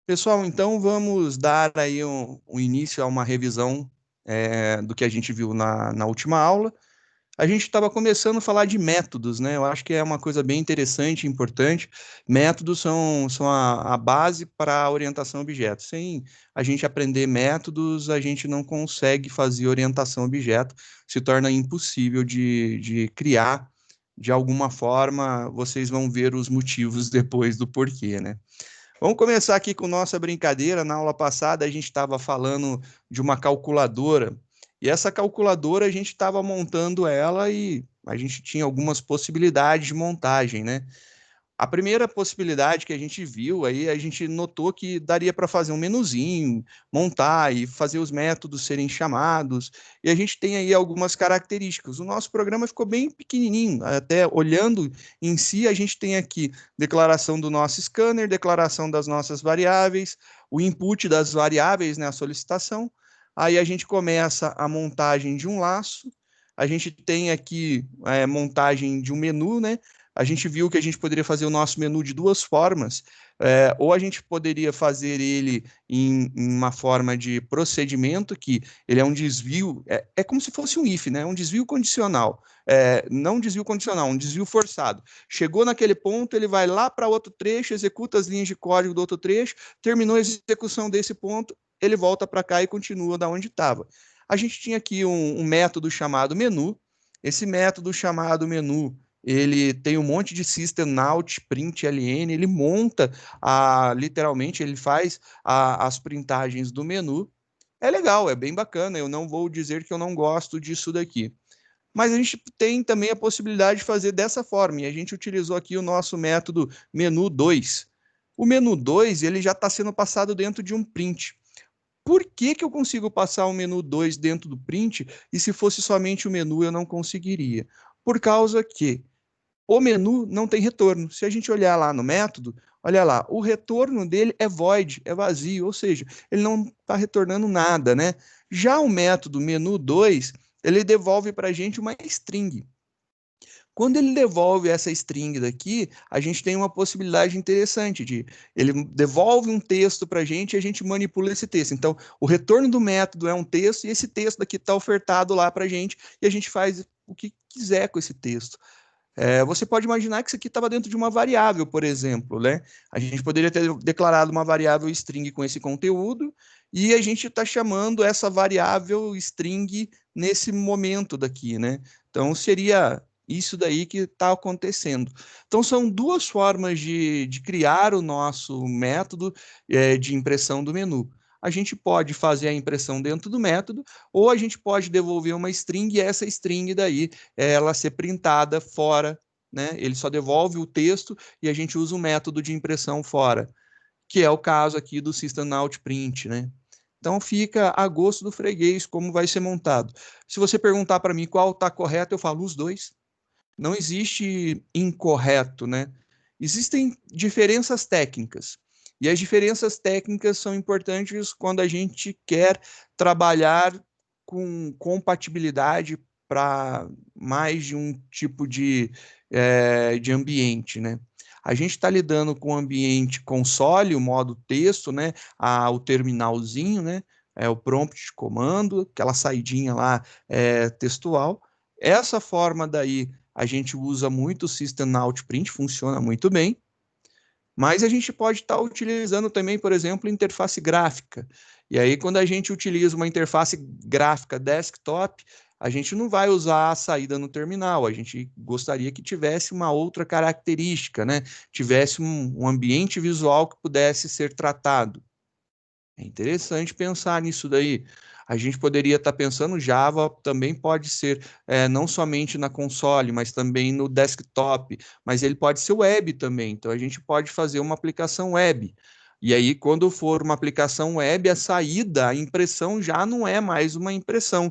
Pessoal, então vamos dar aí um início a uma revisão do que a gente viu na última aula. A gente estava começando a falar de métodos, né? Eu acho que é uma coisa bem interessante e importante. Métodos são a base para a orientação a objeto. Sem a gente aprender métodos, a gente não consegue fazer orientação a objeto, se torna impossível de criar de alguma forma. Vocês vão ver os motivos depois do porquê, né? Vamos começar aqui com nossa brincadeira. Na aula passada, a gente estava falando de uma calculadora, e essa calculadora a gente estava montando ela e a gente tinha algumas possibilidades de montagem, né? A primeira possibilidade que a gente viu aí, a gente notou que daria para fazer um menuzinho, montar e fazer os métodos serem chamados, e a gente tem aí algumas características. O nosso programa ficou bem pequenininho, até olhando em si, a gente tem aqui declaração do nosso scanner, declaração das nossas variáveis, o input das variáveis, né, a solicitação. Aí a gente começa a montagem de um laço, a gente tem aqui montagem de um menu, né? A gente viu que a gente poderia fazer o nosso menu de duas formas, ou a gente poderia fazer ele em uma forma de procedimento, que ele é um desvio, é como se fosse um if, né? Um desvio condicional, não um desvio condicional, um desvio forçado. Chegou naquele ponto, ele vai lá para outro trecho, executa as linhas de código do outro trecho, terminou a execução desse ponto, ele volta para cá e continua da onde estava. A gente tinha aqui um método chamado menu. Esse método chamado menu, ele tem um monte de system out, print, ln, ele monta, literalmente, ele faz as printagens do menu. É legal, é bem bacana, eu não vou dizer que eu não gosto disso daqui. Mas a gente tem também a possibilidade de fazer dessa forma, e a gente utilizou aqui o nosso método menu 2. O menu 2 ele já está sendo passado dentro de um print. Por que, que eu consigo passar o menu 2 dentro do print, e se fosse somente o menu eu não conseguiria? Por causa que o menu não tem retorno. Se a gente olhar lá no método, olha lá, o retorno dele é void, é vazio, ou seja, ele não está retornando nada, né? Já o método menu 2, ele devolve para a gente uma string. Quando ele devolve essa string daqui, a gente tem uma possibilidade interessante de ele devolve um texto para a gente e a gente manipula esse texto. Então, o retorno do método é um texto e esse texto daqui está ofertado lá para a gente e a gente faz o que quiser com esse texto. Você pode imaginar que isso aqui estava dentro de uma variável, por exemplo, né? A gente poderia ter declarado uma variável string com esse conteúdo e a gente está chamando essa variável string nesse momento daqui, né? Então, seria isso daí que está acontecendo. Então, são duas formas de criar o nosso método de impressão do menu. A gente pode fazer a impressão dentro do método, ou a gente pode devolver uma string e essa string daí ela ser printada fora, né? Ele só devolve o texto e a gente usa o método de impressão fora, que é o caso aqui do System Out Print, né? Então fica a gosto do freguês como vai ser montado. Se você perguntar para mim qual está correto, eu falo os dois. Não existe incorreto, né? Existem diferenças técnicas. E as diferenças técnicas são importantes quando a gente quer trabalhar com compatibilidade para mais de um tipo de ambiente, né? A gente está lidando com o ambiente console, o modo texto, né? O terminalzinho, né? O prompt de comando, aquela saidinha lá textual. Essa forma daí a gente usa muito o System Out Print, funciona muito bem, mas a gente pode estar utilizando também, por exemplo, interface gráfica. E aí, quando a gente utiliza uma interface gráfica desktop, a gente não vai usar a saída no terminal, a gente gostaria que tivesse uma outra característica, né? Tivesse um ambiente visual que pudesse ser tratado. É interessante pensar nisso daí. A gente poderia estar pensando, Java também pode ser não somente na console, mas também no desktop, mas ele pode ser web também. Então a gente pode fazer uma aplicação web. E aí, quando for uma aplicação web, a saída, a impressão já não é mais uma impressão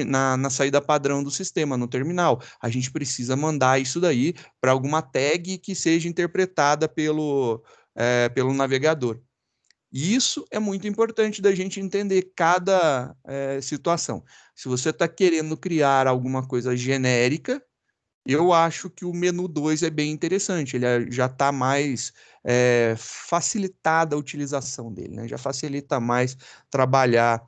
na saída padrão do sistema, no terminal. A gente precisa mandar isso daí para alguma tag que seja interpretada pelo navegador. E isso é muito importante da gente entender cada situação. Se você está querendo criar alguma coisa genérica, Eu acho que o menu 2 é bem interessante, ele já está mais facilitada a utilização dele, né? Já facilita mais trabalhar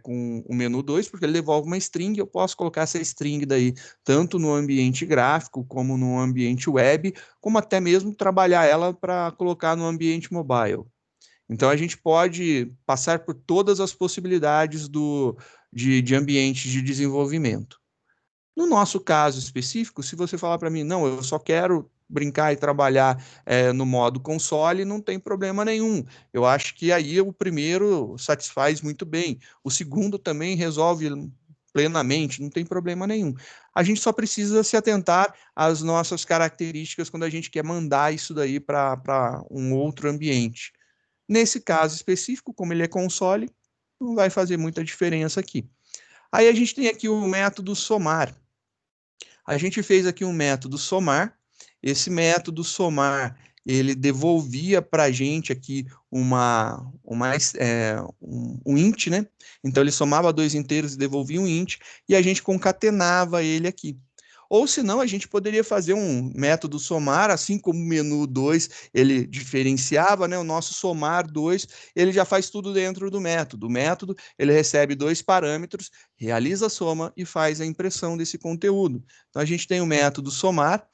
com o menu 2, porque ele devolve uma string, eu posso colocar essa string daí tanto no ambiente gráfico, como no ambiente web, como até mesmo trabalhar ela para colocar no ambiente mobile. Então a gente pode passar por todas as possibilidades de ambientes de desenvolvimento. No nosso caso específico, se você falar para mim, não, eu só quero brincar e trabalhar no modo console, não tem problema nenhum. Eu acho que aí o primeiro satisfaz muito bem. O segundo também resolve plenamente, não tem problema nenhum. A gente só precisa se atentar às nossas características quando a gente quer mandar isso daí para um outro ambiente. Nesse caso específico, como ele é console, não vai fazer muita diferença aqui. Aí a gente tem aqui o método somar. A gente fez aqui um método somar. Esse método somar, ele devolvia para a gente aqui um int, né? Então ele somava dois inteiros e devolvia um int, e a gente concatenava ele aqui. Ou senão a gente poderia fazer um método somar, assim como o menu 2 ele diferenciava, né? O nosso somar 2 ele já faz tudo dentro do método. O método ele recebe dois parâmetros, realiza a soma e faz a impressão desse conteúdo. Então a gente tem o método somar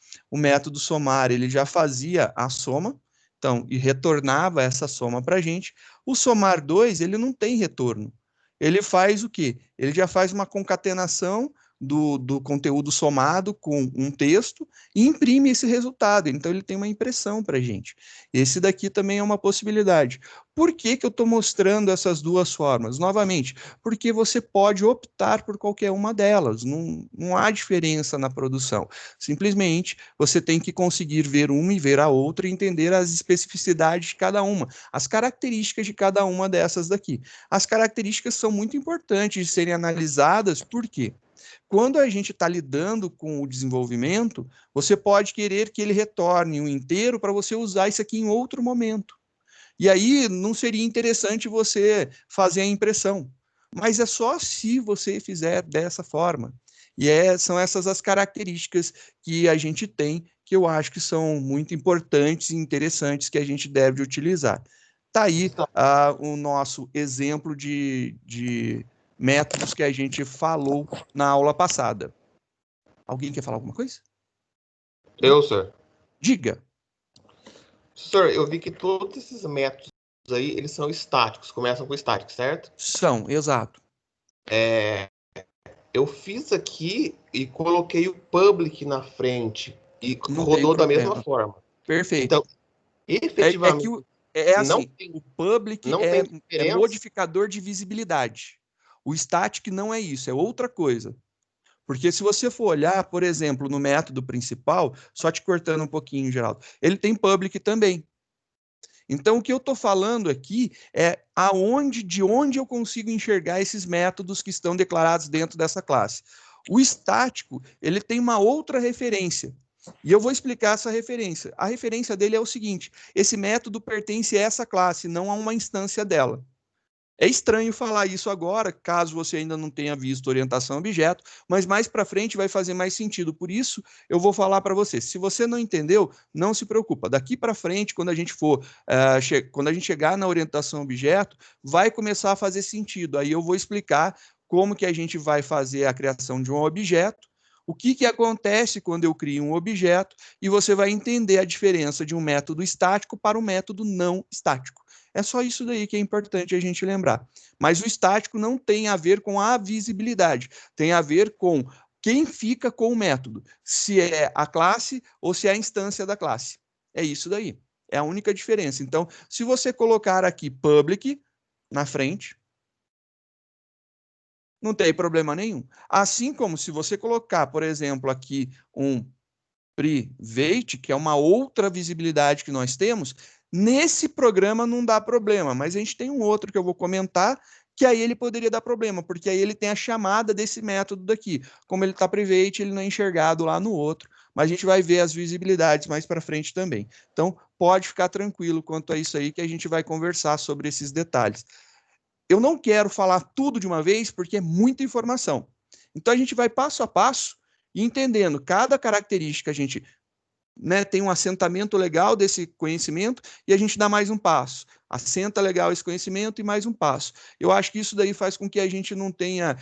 ele já fazia a soma, então, e retornava essa soma para a gente. O somar 2 ele não tem retorno. Ele faz o quê? Ele já faz uma concatenação do conteúdo somado com um texto e imprime esse resultado. Então, ele tem uma impressão para a gente. Esse daqui também é uma possibilidade. Por que, que eu estou mostrando essas duas formas? Novamente, porque você pode optar por qualquer uma delas. Não há diferença na produção. Simplesmente, você tem que conseguir ver uma e ver a outra e entender as especificidades de cada uma, as características de cada uma dessas daqui. As características são muito importantes de serem analisadas, por quê? Quando a gente está lidando com o desenvolvimento, você pode querer que ele retorne um inteiro para você usar isso aqui em outro momento. E aí não seria interessante você fazer a impressão. Mas é só se você fizer dessa forma. São essas as características que a gente tem, que eu acho que são muito importantes e interessantes que a gente deve utilizar. Está aí o nosso exemplo de métodos que a gente falou na aula passada. Alguém quer falar alguma coisa? Eu, senhor. Diga. Senhor, eu vi que todos esses métodos aí, eles são estáticos, começam com estático, certo? São, exato. Eu fiz aqui e coloquei o public na frente e Não tem rodou da mesma problema. forma. Perfeito. Então, efetivamente, É não assim, tem, o public não tem é diferença. modificador de visibilidade. O static não é isso, é outra coisa. Porque se você for olhar, por exemplo, no método principal, só te cortando um pouquinho, Geraldo, ele tem public também. Então, o que eu estou falando aqui é de onde eu consigo enxergar esses métodos que estão declarados dentro dessa classe. O estático, ele tem uma outra referência. E eu vou explicar essa referência. A referência dele é o seguinte: esse método pertence a essa classe, não a uma instância dela. É estranho falar isso agora, caso você ainda não tenha visto orientação a objeto, mas mais para frente vai fazer mais sentido. Por isso, eu vou falar para você. Se você não entendeu, não se preocupa. Daqui para frente, quando a gente quando a gente chegar na orientação a objeto, vai começar a fazer sentido. Aí eu vou explicar como que a gente vai fazer a criação de um objeto, o que, que acontece quando eu crio um objeto, e você vai entender a diferença de um método estático para um método não estático. É só isso daí que é importante a gente lembrar. Mas o estático não tem a ver com a visibilidade, tem a ver com quem fica com o método, se é a classe ou se é a instância da classe. É isso daí. É a única diferença. Então, se você colocar aqui public na frente, não tem problema nenhum. Assim como se você colocar, por exemplo, aqui um private, que é uma outra visibilidade que nós temos, nesse programa não dá problema, mas a gente tem um outro que eu vou comentar, que aí ele poderia dar problema, porque aí ele tem a chamada desse método daqui. Como ele está private, ele não é enxergado lá no outro, mas a gente vai ver as visibilidades mais para frente também. Então, pode ficar tranquilo quanto a isso aí, que a gente vai conversar sobre esses detalhes. Eu não quero falar tudo de uma vez, porque é muita informação. Então, a gente vai passo a passo, E entendendo cada característica, a gente, né, tem um assentamento legal desse conhecimento e a gente dá mais um passo. Assenta legal esse conhecimento e mais um passo. Eu acho que isso daí faz com que a gente não tenha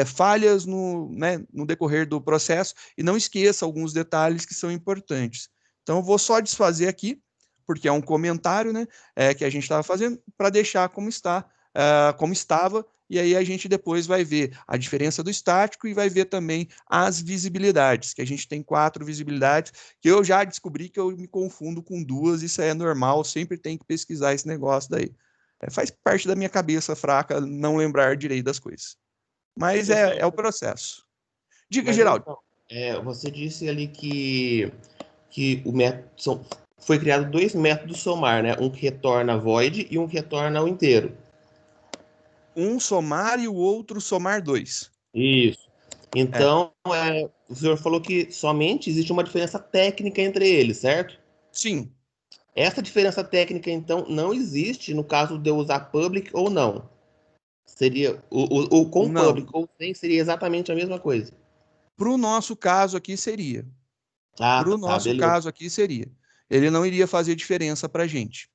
falhas no, né, no decorrer do processo e não esqueça alguns detalhes que são importantes. Então, eu vou só desfazer aqui, porque é um comentário, né, que a gente estava fazendo, para deixar como está, como estava, e aí a gente depois vai ver a diferença do estático e vai ver também as visibilidades, que a gente tem 4 visibilidades, que eu já descobri que eu me confundo com 2, isso é normal, sempre tem que pesquisar esse negócio daí. Faz parte da minha cabeça fraca não lembrar direito das coisas. Mas é o processo. Diga, Mas Geraldo. então, você disse ali que o método foi criado dois métodos somar, né? Um que retorna void e um que retorna o inteiro. Um somar e o outro somar 2. Isso. É, Então, o senhor falou que somente existe uma diferença técnica entre eles, certo? sim, Essa diferença técnica, então, não existe no caso de eu usar public ou não. Seria o com não. public ou sem seria exatamente a mesma coisa. Para o nosso caso aqui seria. Ah, Para o tá, nosso beleza. caso aqui seria. Ele não iria fazer diferença para a gente.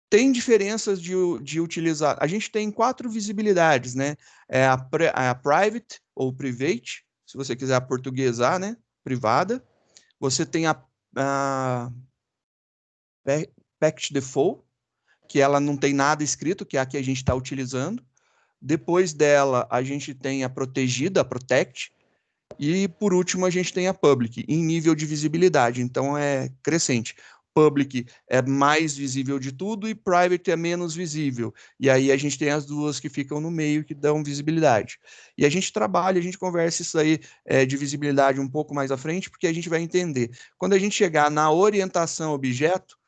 Tem diferenças de utilizar. A gente tem 4 visibilidades, né? É a private ou private, se você quiser portuguesar, né? Privada. Você tem a package default, que ela não tem nada escrito, que é a que a gente está utilizando. Depois dela, a gente tem a protegida, a protect. E, por último, a gente tem a public, em nível de visibilidade. Então, é crescente. Public é mais visível de tudo e private é menos visível. E aí a gente tem as duas que ficam no meio que dão visibilidade. E a gente trabalha, a gente conversa isso aí de visibilidade um pouco mais à frente, porque a gente vai entender. Quando a gente chegar na orientação objeto,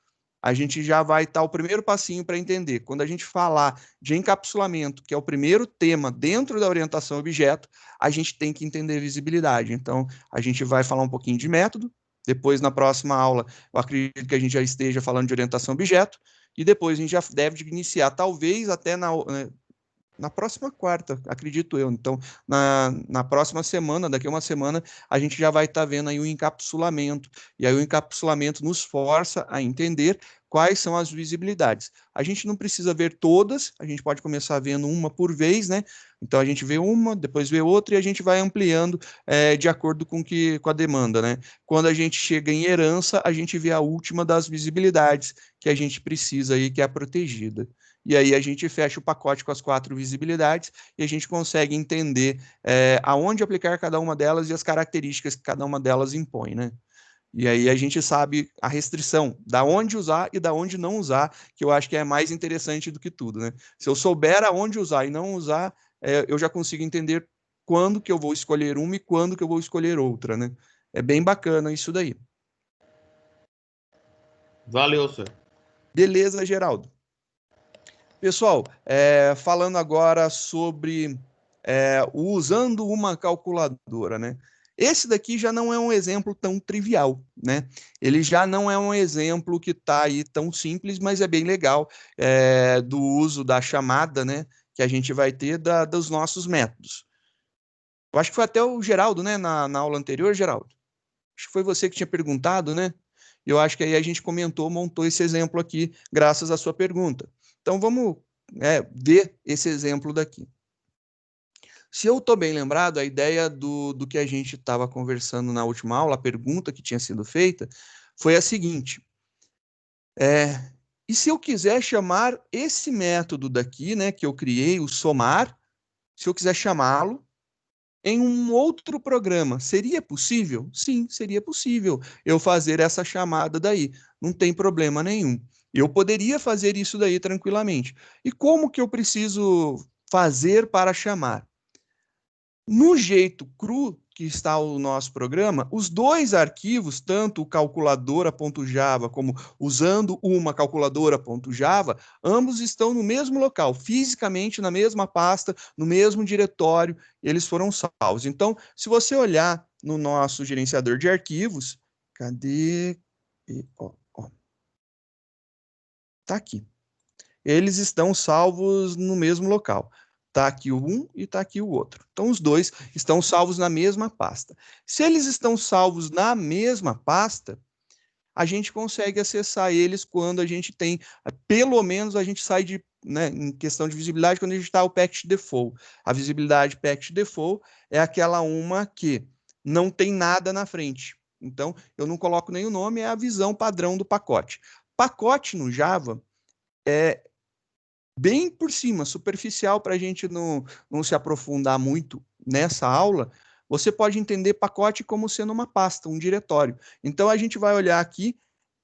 a gente já vai estar o primeiro passinho para entender. Quando a gente falar de encapsulamento, que é o primeiro tema dentro da orientação objeto, a gente tem que entender visibilidade. Então, a gente vai falar um pouquinho de método, depois, na próxima aula, eu acredito que a gente já esteja falando de orientação objeto, e depois a gente já deve iniciar, talvez até na próxima quarta, acredito eu. Então, na próxima semana, daqui a uma semana, a gente já vai estar vendo aí o encapsulamento. E aí o encapsulamento nos força a entender quais são as visibilidades. A gente não precisa ver todas, a gente pode começar vendo uma por vez, né? Então a gente vê uma, depois vê outra e a gente vai ampliando de acordo com a demanda, né? Quando a gente chega em herança, a gente vê a última das visibilidades que a gente precisa aí, que é a protegida. E aí a gente fecha o pacote com as 4 visibilidades e a gente consegue entender aonde aplicar cada uma delas e as características que cada uma delas impõe, né? E aí a gente sabe a restrição, da onde usar e da onde não usar, que eu acho que é mais interessante do que tudo, né? Se eu souber aonde usar e não usar, eu já consigo entender quando que eu vou escolher uma e quando que eu vou escolher outra, né? É bem bacana isso daí. Valeu, senhor. Beleza, Geraldo. Pessoal, falando agora sobre usando uma calculadora, né? Esse daqui já não é um exemplo tão trivial, né? Ele já não é um exemplo que está aí tão simples, mas é bem legal do uso da chamada, né? Que a gente vai ter dos nossos métodos. Eu acho que foi até o Geraldo, né? Na aula anterior, Geraldo. Acho que foi você que tinha perguntado, né? Eu acho que aí a gente comentou, montou esse exemplo aqui, graças à sua pergunta. Então vamos ver esse exemplo daqui. Se eu estou bem lembrado, a ideia do que a gente estava conversando na última aula, a pergunta que tinha sido feita, foi a seguinte: e se eu quiser chamar esse método daqui, né, que eu criei, o somar, se eu quiser chamá-lo em um outro programa, seria possível? Sim, seria possível eu fazer essa chamada daí, não tem problema nenhum. Eu poderia fazer isso daí tranquilamente. E como que eu preciso fazer para chamar? No jeito cru que está o nosso programa, os dois arquivos, tanto o calculadora.java como usando uma calculadora.java, ambos estão no mesmo local, fisicamente na mesma pasta, no mesmo diretório, eles foram salvos. Então, se você olhar no nosso gerenciador de arquivos, cadê? Tá aqui. Eles estão salvos no mesmo local. Está aqui o um e está aqui o outro. Então, os dois estão salvos na mesma pasta. Se eles estão salvos na mesma pasta, a gente consegue acessar eles quando a gente tem, pelo menos a gente sai de, né, em questão de visibilidade, quando a gente está o package default. A visibilidade package default é aquela uma que não tem nada na frente. Então, eu não coloco nem o nome, é a visão padrão do pacote. Pacote no Java é bem por cima, superficial, para a gente não se aprofundar muito nessa aula. Você pode entender pacote como sendo uma pasta, um diretório. Então, a gente vai olhar aqui,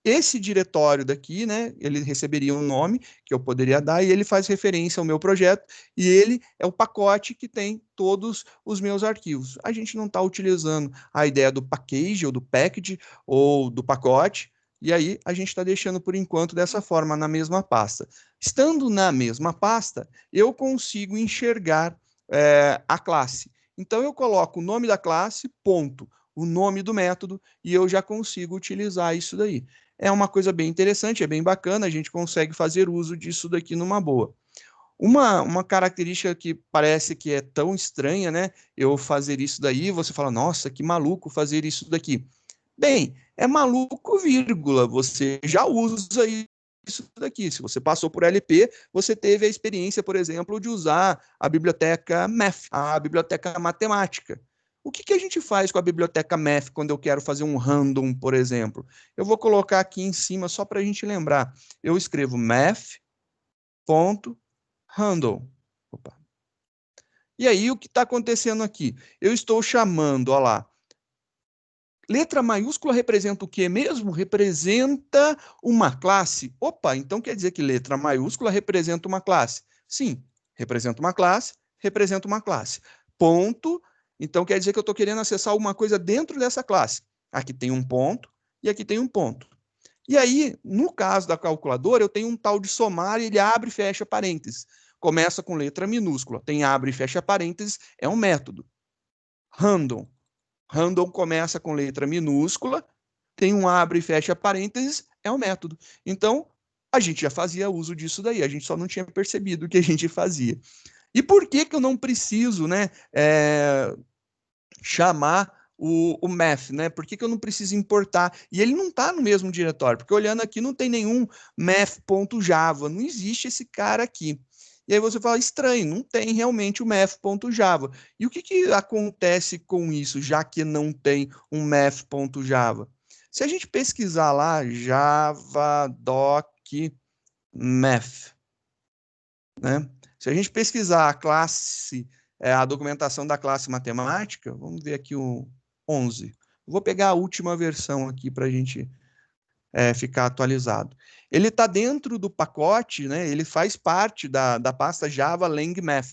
esse diretório daqui, né, ele receberia um nome que eu poderia dar, e ele faz referência ao meu projeto, e ele é o pacote que tem todos os meus arquivos. A gente não está utilizando a ideia do package, ou do package, ou do pacote, e aí a gente está deixando por enquanto dessa forma, na mesma pasta. Estando na mesma pasta, eu consigo enxergar a classe. Então eu coloco o nome da classe, ponto, o nome do método, e eu já consigo utilizar isso daí. É uma coisa bem interessante, é bem bacana, a gente consegue fazer uso disso daqui numa boa. Uma característica que parece que é tão estranha, né? Eu fazer isso daí, você fala, nossa, que maluco fazer isso daqui. Bem, é maluco, vírgula, você já usa isso daqui. Se você passou por LP, você teve a experiência, por exemplo, de usar a biblioteca Math, a biblioteca matemática. O que a gente faz com a biblioteca Math quando eu quero fazer um random, por exemplo? Eu vou colocar aqui em cima só para a gente lembrar. Eu escrevo math.random. Opa. E aí, o que está acontecendo aqui? Eu estou chamando, olha lá, letra maiúscula representa o quê mesmo? Representa uma classe. Opa, então quer dizer que letra maiúscula representa uma classe. Sim, representa uma classe, representa uma classe. Ponto, então quer dizer que eu estou querendo acessar alguma coisa dentro dessa classe. Aqui tem um ponto e aqui tem um ponto. E aí, no caso da calculadora, eu tenho um tal de somar, ele abre e fecha parênteses. Começa com letra minúscula, tem abre e fecha parênteses, é um método. Random. Random começa com letra minúscula, tem um abre e fecha parênteses, é um método. Então, a gente já fazia uso disso daí, a gente só não tinha percebido que a gente fazia. E por que eu não preciso, né, chamar o math, né? Por que eu não preciso importar? E ele não está no mesmo diretório, porque olhando aqui não tem nenhum math.java, não existe esse cara aqui. E aí você fala, estranho, não tem realmente o math.java. E o que acontece com isso, já que não tem um math.java? Se a gente pesquisar lá, javadoc math, né? Se a gente pesquisar a classe, a documentação da classe matemática, vamos ver aqui o 11. Vou pegar a última versão aqui para a gente ficar atualizado. Ele está dentro do pacote, né? Ele faz parte da pasta Java Lang Math.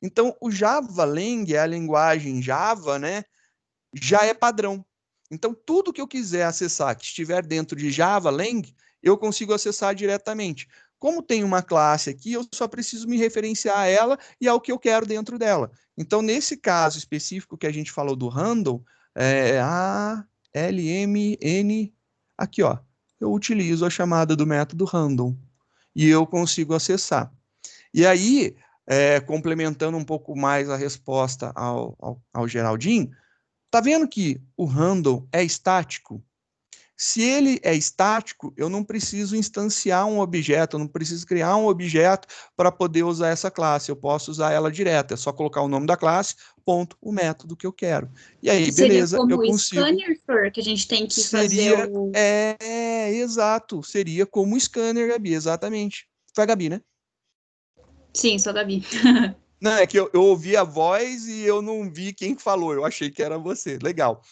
Então, o Java Lang, a linguagem Java, né? Já é padrão. Então, tudo que eu quiser acessar que estiver dentro de Java Lang, eu consigo acessar diretamente. Como tem uma classe aqui, eu só preciso me referenciar a ela e ao que eu quero dentro dela. Então, nesse caso específico que a gente falou do handle, a LMN, aqui, ó, eu utilizo a chamada do método random e eu consigo acessar. E aí, complementando um pouco mais a resposta ao Geraldinho, tá vendo que o handle é estático? Se ele é estático, eu não preciso instanciar um objeto, eu não preciso criar um objeto para poder usar essa classe. Eu posso usar ela direto, é só colocar o nome da classe, ponto, o método que eu quero. E aí, Que seria beleza, como eu o consigo. scanner, que a gente tem que fazer Seria, o... exato, seria como o scanner, Gabi, exatamente. Foi a Gabi, né? Sim, sou a Gabi. Não, é que eu ouvi a voz e eu não vi quem falou, eu achei que era você. Legal.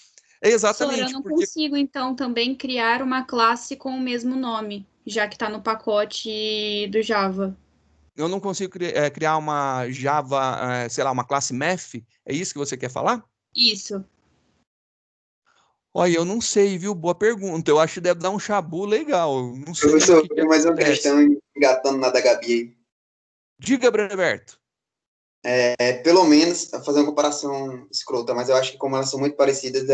É Sora, eu exatamente, não porque consigo, então, também criar uma classe com o mesmo nome, já que está no pacote do Java. eu não consigo criar uma Java, sei lá, uma classe Math. É isso que você quer falar? Isso. Olha, eu não sei, viu? Boa pergunta. Eu acho que deve dar um chabu legal. Não sei o Professor, que mais uma acontece. questão engatando na da Gabi aí. Diga, Breverto. Pelo menos, fazer uma comparação escrota, mas eu acho que como elas são muito parecidas,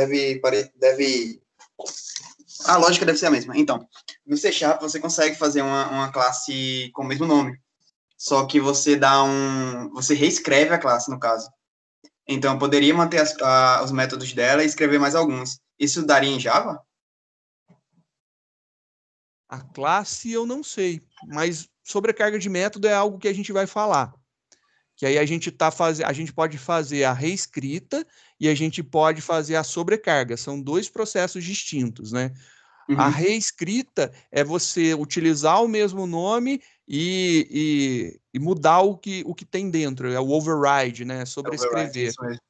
a lógica deve ser a mesma. Então, no C Sharp você consegue fazer uma classe com o mesmo nome. só que você você reescreve a classe, no caso. Então, eu poderia manter os métodos dela e escrever mais alguns. Isso daria em Java? A classe eu não sei, mas sobrecarga de método é algo que a gente vai falar. Que aí a gente pode fazer a reescrita e a gente pode fazer a sobrecarga. São dois processos distintos, né? A reescrita é você utilizar o mesmo nome e mudar o que tem dentro, é o override, né? Sobrescrever. Isso mesmo.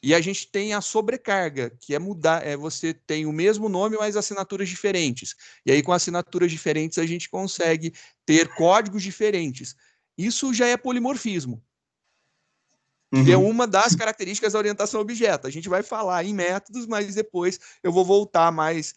E a gente tem a sobrecarga, que é mudar, você tem o mesmo nome, mas assinaturas diferentes. E aí, com assinaturas diferentes, a gente consegue ter códigos diferentes. Isso já é polimorfismo, que é uma das características da orientação a objeto. A gente vai falar em métodos, mas depois eu vou voltar mais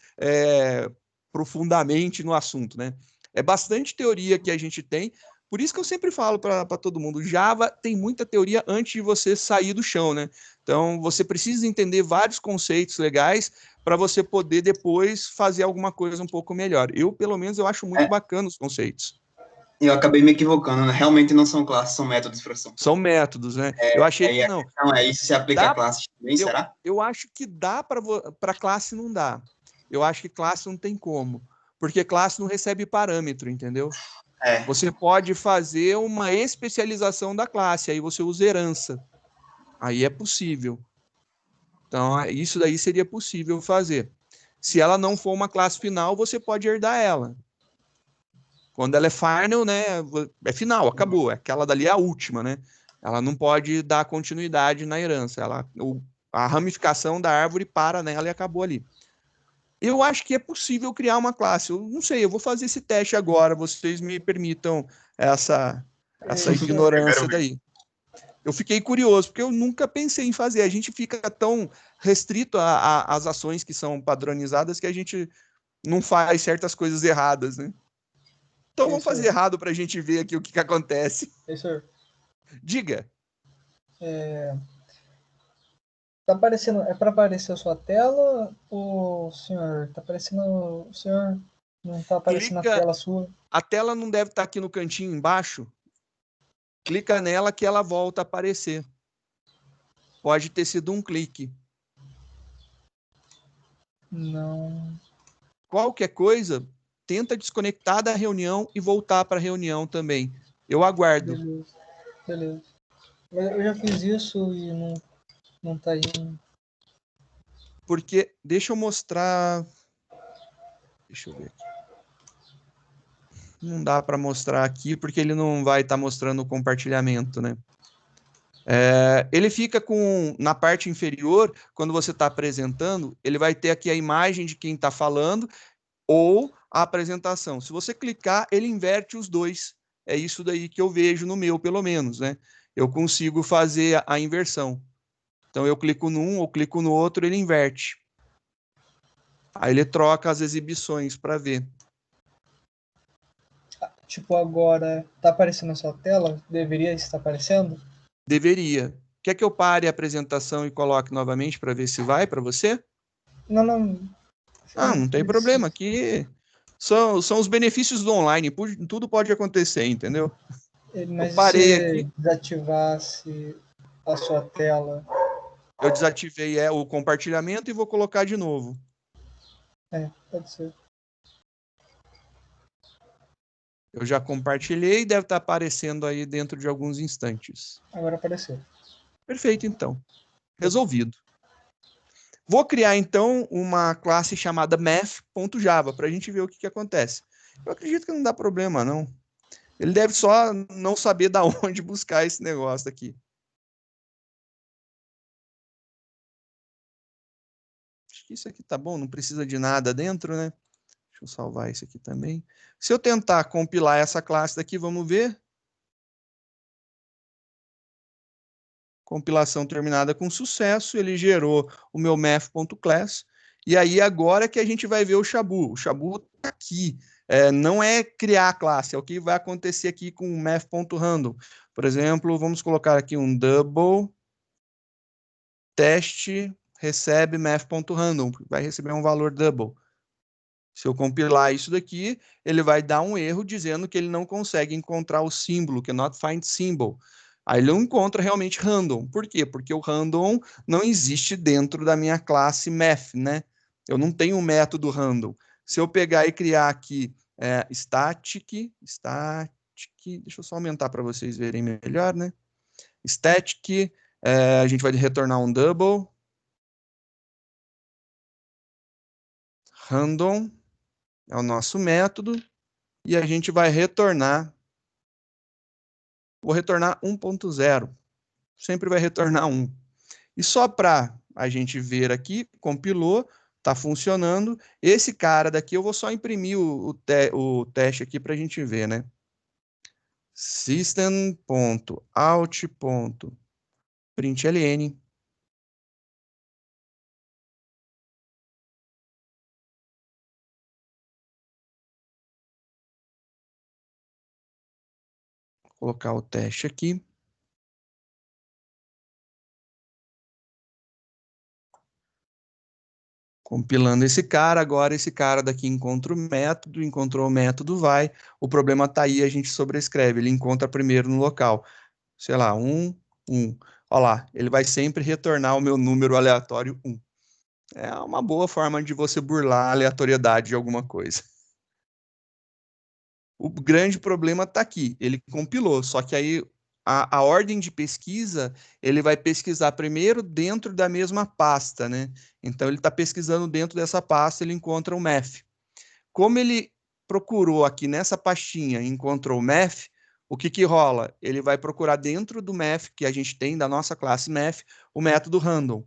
profundamente no assunto, né? É bastante teoria que a gente tem, por isso que eu sempre falo para todo mundo, Java tem muita teoria antes de você sair do chão, né? Então, você precisa entender vários conceitos legais para você poder depois fazer alguma coisa um pouco melhor. Eu, pelo menos, eu acho muito bacana os conceitos. Eu acabei me equivocando, né? Realmente não são classes, são métodos, professor. São métodos, né? Eu achei que não. Isso se aplica a classes também, será? Eu acho que dá para classe, não dá. Eu acho que classe não tem como. Porque classe não recebe parâmetro, entendeu? Você pode fazer uma especialização da classe, aí você usa herança. Aí é possível. Então, isso daí seria possível fazer. Se ela não for uma classe final, você pode herdar ela. Quando ela é final, né, é final, acabou. Aquela dali é a última, né? Ela não pode dar continuidade na herança. A ramificação da árvore para nela e acabou ali. Eu acho que é possível criar uma classe. Eu não sei, eu vou fazer esse teste agora. Vocês me permitam essa ignorância daí. Eu fiquei curioso, porque eu nunca pensei em fazer. A gente fica tão restrito às ações que são padronizadas que a gente não faz certas coisas erradas, né? Então vamos fazer errado para a gente ver aqui o que acontece. Professor. Diga. Tá aparecendo, é para aparecer a sua tela ou senhor? Tá aparecendo, o senhor não tá aparecendo a tela sua? A tela não deve estar aqui no cantinho embaixo. Clica nela que ela volta a aparecer. Pode ter sido um clique. Não. Qualquer coisa, tenta desconectar da reunião e voltar para a reunião também. Eu aguardo. Beleza. Eu já fiz isso e não tá indo. Porque, deixa eu mostrar... Deixa eu ver aqui. Não dá para mostrar aqui, porque ele não vai estar mostrando o compartilhamento, né? Ele fica na parte inferior, quando você está apresentando, ele vai ter aqui a imagem de quem está falando ou a apresentação. Se você clicar, ele inverte os dois. É isso daí que eu vejo no meu, pelo menos, né? Eu consigo fazer a inversão. Então, eu clico num ou clico no outro, ele inverte. Aí ele troca as exibições para ver. Tipo, agora, tá aparecendo na sua tela? Deveria estar aparecendo? Deveria. Quer que eu pare a apresentação e coloque novamente para ver se vai para você? Não. Não tem problema. Aqui são os benefícios do online. Tudo pode acontecer, entendeu? Mas eu parei se aqui. Desativasse a sua tela? Eu desativei o compartilhamento e vou colocar de novo. Pode ser. Eu já compartilhei e deve estar aparecendo aí dentro de alguns instantes. Agora apareceu. Perfeito, então. Resolvido. Vou criar, então, uma classe chamada math.java para a gente ver o que acontece. Eu acredito que não dá problema, não. Ele deve só não saber de onde buscar esse negócio aqui. Acho que isso aqui tá bom, não precisa de nada dentro, né? Deixa eu salvar isso aqui também. Se eu tentar compilar essa classe daqui, vamos ver. Compilação terminada com sucesso, ele gerou o meu math.class. E aí agora que a gente vai ver o Shabu. O Shabu está aqui. Não é criar a classe, é o que vai acontecer aqui com o math.random. Por exemplo, vamos colocar aqui um double teste recebe math.random, vai receber um valor double. Se eu compilar isso daqui, ele vai dar um erro dizendo que ele não consegue encontrar o símbolo, que é not find symbol. Aí ele não encontra realmente random. Por quê? Porque o random não existe dentro da minha classe math, né? Eu não tenho um método random. Se eu pegar e criar aqui static, deixa eu só aumentar para vocês verem melhor, né? Static, a gente vai retornar um double. Random é o nosso método. E a gente vai retornar. Vou retornar 1.0. Sempre vai retornar 1. E só para a gente ver aqui, compilou, está funcionando. Esse cara daqui, eu vou só imprimir o teste aqui para a gente ver, né? System.out.println. Vou colocar o teste aqui. Compilando esse cara, agora esse cara daqui encontra o método, encontrou o método, vai. O problema está aí, a gente sobrescreve. Ele encontra primeiro no local. Sei lá, 1, 1. Olha lá, ele vai sempre retornar o meu número aleatório 1. É uma boa forma de você burlar a aleatoriedade de alguma coisa. O grande problema está aqui. Ele compilou, só que aí a ordem de pesquisa, ele vai pesquisar primeiro dentro da mesma pasta, né? Então, ele está pesquisando dentro dessa pasta, ele encontra o math. Como ele procurou aqui nessa pastinha e encontrou o math, o que rola? Ele vai procurar dentro do math que a gente tem, da nossa classe math, o método random.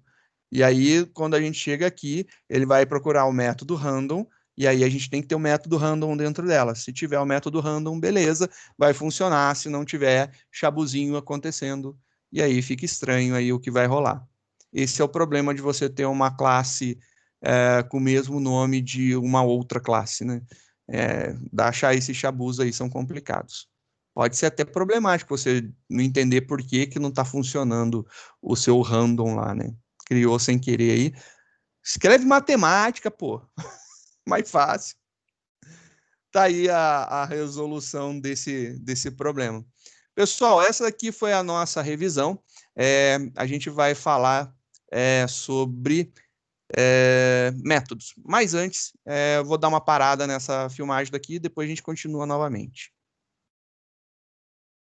E aí, quando a gente chega aqui, ele vai procurar o método random, e aí a gente tem que ter o método random dentro dela. Se tiver o método random, beleza, vai funcionar. Se não tiver, chabuzinho acontecendo. E aí fica estranho aí o que vai rolar. Esse é o problema de você ter uma classe com o mesmo nome de uma outra classe, né? Achar esses chabus aí são complicados. Pode ser até problemático você não entender por que não está funcionando o seu random lá, né? Criou sem querer aí. Escreve matemática, pô. Mais fácil. Tá aí a resolução desse problema. Pessoal, essa daqui foi a nossa revisão. A gente vai falar sobre métodos. Mas antes, vou dar uma parada nessa filmagem daqui e depois a gente continua novamente.